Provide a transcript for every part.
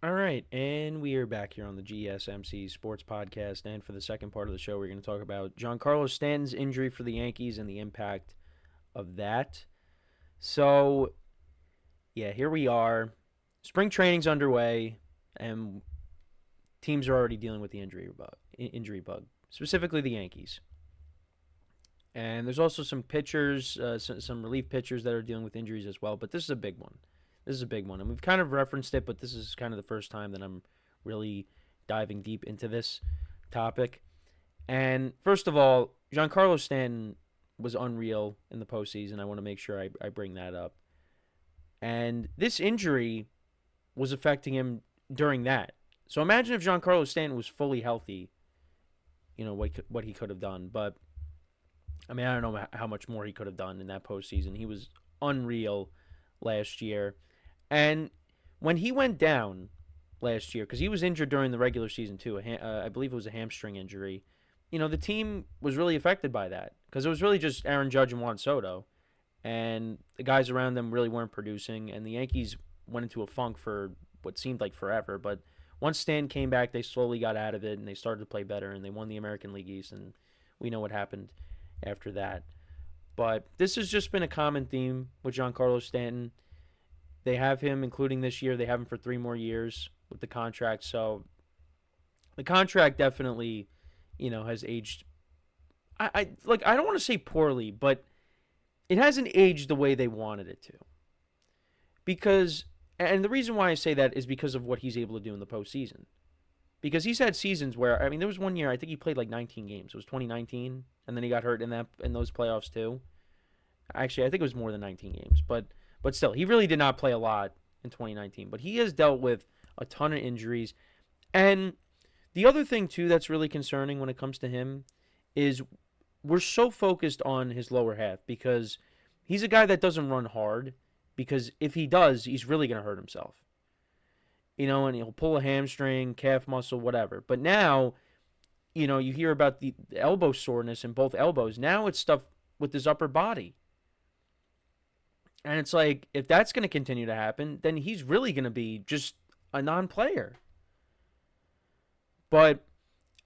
All right, and we are back here on the GSMC Sports Podcast. And for the second part of the show, we're going to talk about Giancarlo Stanton's injury for the Yankees and the impact of that. So, yeah, here we are. Spring training's underway, and teams are already dealing with the injury bug, specifically the Yankees. And there's also some pitchers, some relief pitchers that are dealing with injuries as well. But this is a big one. This is a big one, and we've kind of referenced it, but this is kind of the first time that I'm really diving deep into this topic. And first of all, Giancarlo Stanton was unreal in the postseason. I want to make sure I bring that up. And this injury was affecting him during that. So imagine if Giancarlo Stanton was fully healthy, what he could have done. But I mean, I don't know how much more he could have done in that postseason. He was unreal last year. And when he went down last year, because he was injured during the regular season too, I believe it was a hamstring injury, the team was really affected by that because it was really just Aaron Judge and Juan Soto. And the guys around them really weren't producing. And the Yankees went into a funk for what seemed like forever. But once Stan came back, they slowly got out of it and they started to play better and they won the American League East. And we know what happened after that. But this has just been a common theme with Giancarlo Stanton. They have him, including this year. They have him for 3 more years with the contract. So the contract definitely, has aged. I don't want to say poorly, but it hasn't aged the way they wanted it to. Because, and the reason why I say that is because of what he's able to do in the postseason. Because he's had seasons where, there was one year I think he played like 19 games. It was 2019, and then he got hurt in those playoffs too. Actually, I think it was more than 19 games, but still, he really did not play a lot in 2019. But he has dealt with a ton of injuries. And the other thing, too, that's really concerning when it comes to him is we're so focused on his lower half because he's a guy that doesn't run hard because if he does, he's really going to hurt himself. And he'll pull a hamstring, calf muscle, whatever. But now, you hear about the elbow soreness in both elbows. Now it's stuff with his upper body. And it's like, if that's going to continue to happen, then he's really going to be just a non-player. But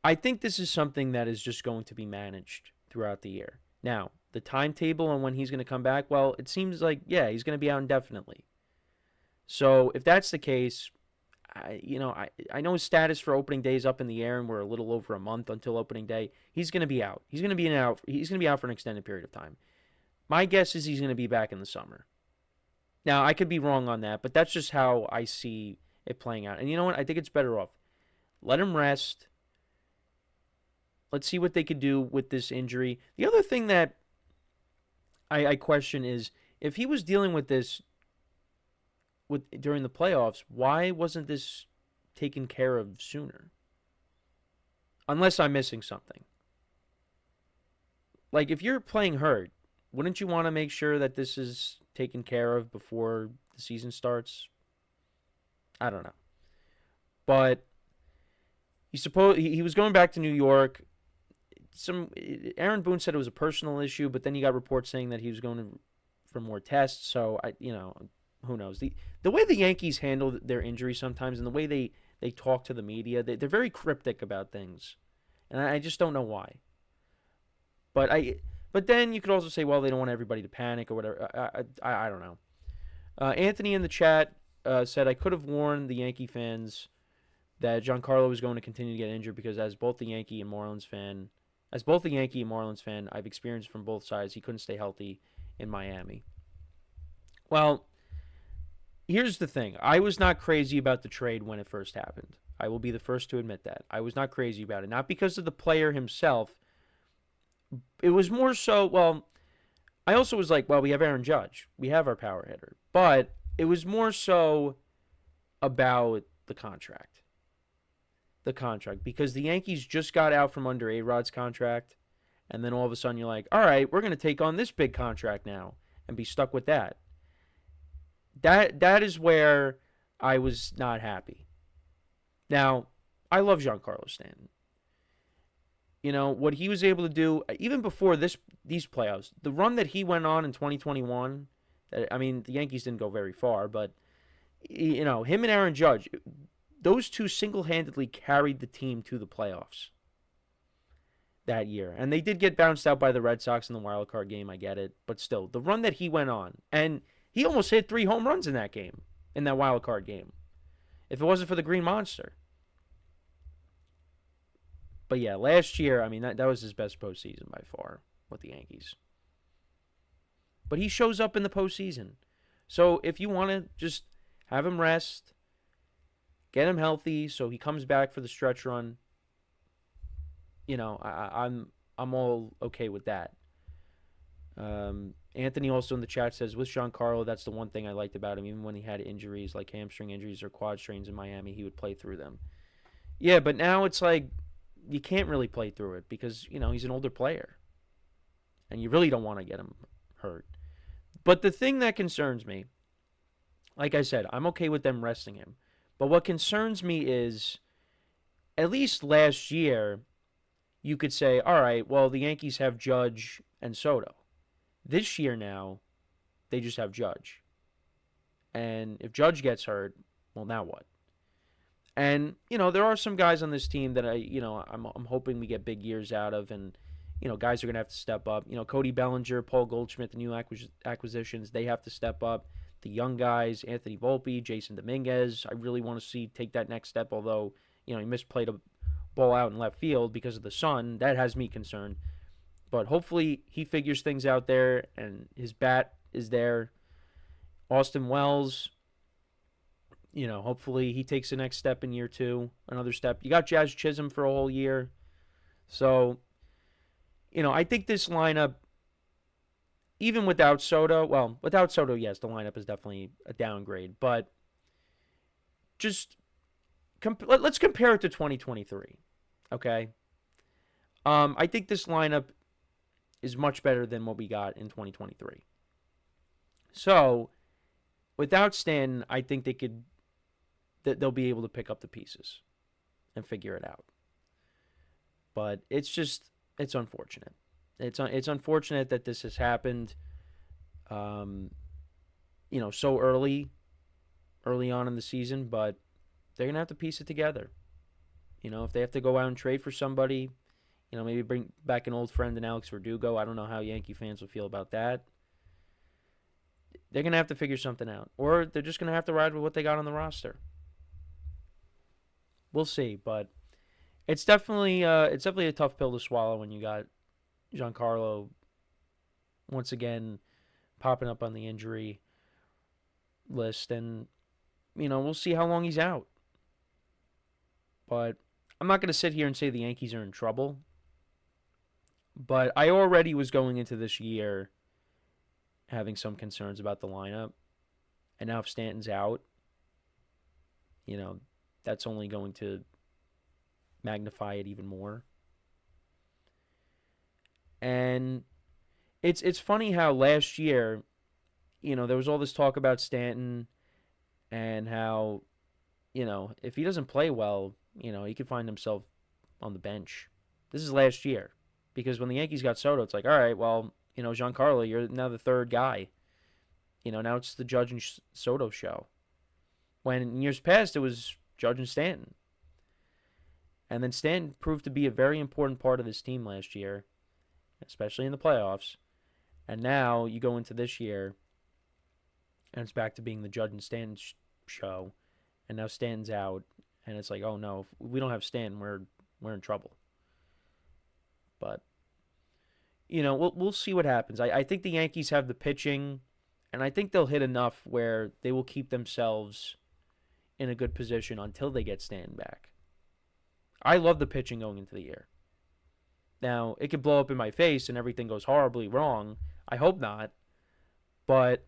I think this is something that is just going to be managed throughout the year. Now, the timetable on when he's going to come back, well, it seems like, yeah, he's going to be out indefinitely. So if that's the case, I know his status for opening day is up in the air, and we're a little over a month until opening day. He's going to be out. He's going to be out. He's going to be out for an extended period of time. My guess is he's going to be back in the summer. Now, I could be wrong on that, but that's just how I see it playing out. And you know what? I think it's better off. Let him rest. Let's see what they could do with this injury. The other thing that I question is if he was dealing with this during the playoffs, why wasn't this taken care of sooner? Unless I'm missing something. Like, if you're playing hurt, wouldn't you want to make sure that this is taken care of before the season starts? I don't know. But he was going back to New York. Aaron Boone said it was a personal issue, but then you got reports saying that he was going for more tests. So who knows? The way the Yankees handle their injuries sometimes, and the way they talk to the media, they're very cryptic about things, and I just don't know why. But then you could also say, well, they don't want everybody to panic or whatever. I don't know. Anthony in the chat said, I could have warned the Yankee fans that Giancarlo was going to continue to get injured because as both the Yankee and Marlins fan, I've experienced from both sides, he couldn't stay healthy in Miami. Well, here's the thing. I was not crazy about the trade when it first happened. I will be the first to admit that. I was not crazy about it. Not because of the player himself. It was more so, well, I also was like, well, we have Aaron Judge. We have our power hitter. But it was more so about the contract. Because the Yankees just got out from under A-Rod's contract, and then all of a sudden you're like, all right, we're going to take on this big contract now and be stuck with that. That is where I was not happy. Now, I love Giancarlo Stanton. What he was able to do, even before these playoffs, the run that he went on in 2021, the Yankees didn't go very far, but, him and Aaron Judge, those two single-handedly carried the team to the playoffs that year. And they did get bounced out by the Red Sox in the wild card game, I get it. But still, the run that he went on, and he almost hit 3 home runs in that game, in that wild card game, if it wasn't for the Green Monster. But yeah, last year, I mean, that was his best postseason by far with the Yankees. But he shows up in the postseason. So if you want to just have him rest, get him healthy so he comes back for the stretch run, I'm all okay with that. Anthony also in the chat says, with Giancarlo, that's the one thing I liked about him. Even when he had injuries like hamstring injuries or quad strains in Miami, he would play through them. Yeah, but now it's like you can't really play through it because, he's an older player. And you really don't want to get him hurt. But the thing that concerns me, like I said, I'm okay with them resting him. But what concerns me is, at least last year, you could say, all right, well, the Yankees have Judge and Soto. This year now, they just have Judge. And if Judge gets hurt, well, now what? And, there are some guys on this team that I'm hoping we get big years out of, and, guys are going to have to step up. Cody Bellinger, Paul Goldschmidt, the new acquisitions, they have to step up. The young guys, Anthony Volpe, Jason Dominguez, I really want to see take that next step, although, he misplayed a ball out in left field because of the sun. That has me concerned. But hopefully he figures things out there and his bat is there. Austin Wells, hopefully he takes the next step in year 2, another step. You got Jazz Chisholm for a whole year. So, I think this lineup, even without Soto, yes, the lineup is definitely a downgrade. But just let's compare it to 2023, okay? I think this lineup is much better than what we got in 2023. So, without Stanton, I think they'll be able to pick up the pieces and figure it out. But it's unfortunate. It's unfortunate that this has happened, so early on in the season, but they're going to have to piece it together. If they have to go out and trade for somebody, maybe bring back an old friend in Alex Verdugo. I don't know how Yankee fans will feel about that. They're going to have to figure something out. Or they're just going to have to ride with what they got on the roster. We'll see, but it's definitely a tough pill to swallow when you got Giancarlo once again popping up on the injury list, and we'll see how long he's out. But I'm not going to sit here and say the Yankees are in trouble, but I already was going into this year having some concerns about the lineup, and now if Stanton's out, that's only going to magnify it even more. And it's funny how last year, there was all this talk about Stanton and how, if he doesn't play well, he could find himself on the bench. This is last year. Because when the Yankees got Soto, it's like, all right, well, Giancarlo, you're now the third guy. Now it's the Judge and Soto show. When in years past, it was Judge and Stanton. And then Stanton proved to be a very important part of this team last year, especially in the playoffs. And now you go into this year, and it's back to being the Judge and Stanton show. And now Stanton's out, and it's like, oh no, if we don't have Stanton, we're in trouble. But, we'll see what happens. I think the Yankees have the pitching, and I think they'll hit enough where they will keep themselves in a good position until they get Stanton back. I love the pitching going into the year. Now, it could blow up in my face and everything goes horribly wrong. I hope not. But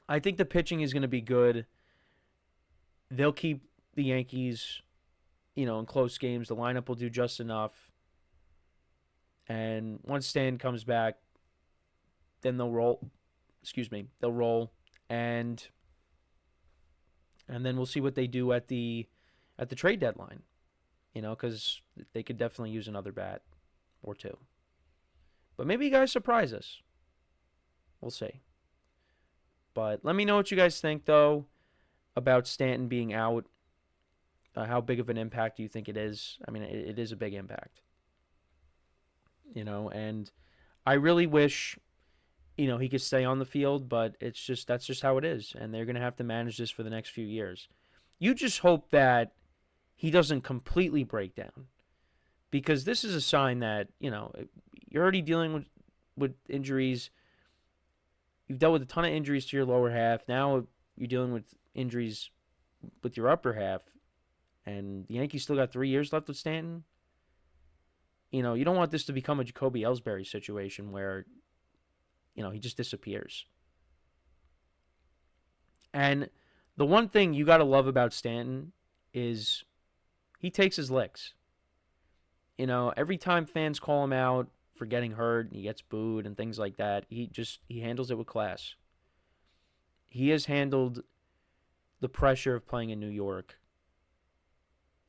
I think the pitching is going to be good. They'll keep the Yankees, in close games. The lineup will do just enough. And once Stan comes back, then they'll roll. They'll roll, and then we'll see what they do at the trade deadline. Because they could definitely use another bat or two. But maybe you guys surprise us. We'll see. But let me know what you guys think, though, about Stanton being out. How big of an impact do you think it is? I mean, it is a big impact, and I really wish, he could stay on the field, but that's just how it is, and they're going to have to manage this for the next few years. You just hope that he doesn't completely break down, because this is a sign that, you're already dealing with injuries. You've dealt with a ton of injuries to your lower half. Now you're dealing with injuries with your upper half, and the Yankees still got 3 years left with Stanton. You don't want this to become a Jacoby Ellsbury situation where, he just disappears. And the one thing you got to love about Stanton is he takes his licks. Every time fans call him out for getting hurt, he gets booed and things like that, he handles it with class. He has handled the pressure of playing in New York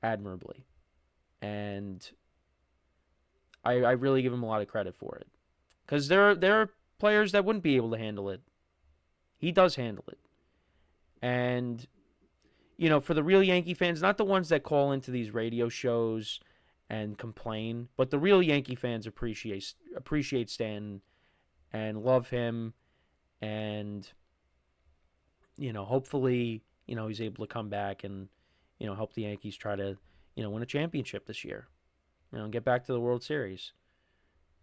admirably. And I really give him a lot of credit for it. Because there are players that wouldn't be able to handle it. He does handle it. And, for the real Yankee fans, not the ones that call into these radio shows and complain, but the real Yankee fans appreciate Stanton and love him. And, hopefully, he's able to come back and, help the Yankees try to, win a championship this year. And get back to the World Series.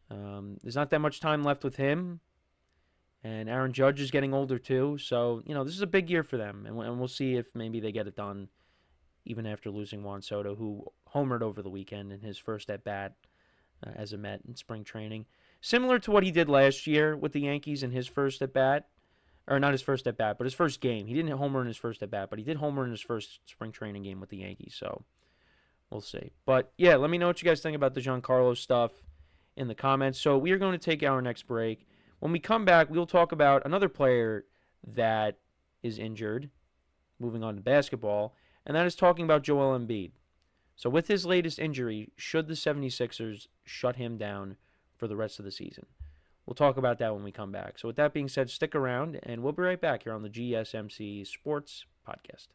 There's not that much time left with him. And Aaron Judge is getting older too. So, this is a big year for them. And we'll see if maybe they get it done even after losing Juan Soto, who homered over the weekend in his first at-bat as a Met in spring training. Similar to what he did last year with the Yankees in his first at-bat. Or not his first at-bat, but his first game. He didn't homer in his first at-bat, but he did homer in his first spring training game with the Yankees. So, we'll see. But, yeah, let me know what you guys think about the Giancarlo stuff in the comments. So, we are going to take our next break. When we come back, we'll talk about another player that is injured, moving on to basketball, and that is talking about Joel Embiid. So with his latest injury, should the 76ers shut him down for the rest of the season? We'll talk about that when we come back. So with that being said, stick around, and we'll be right back here on the GSMC Sports Podcast.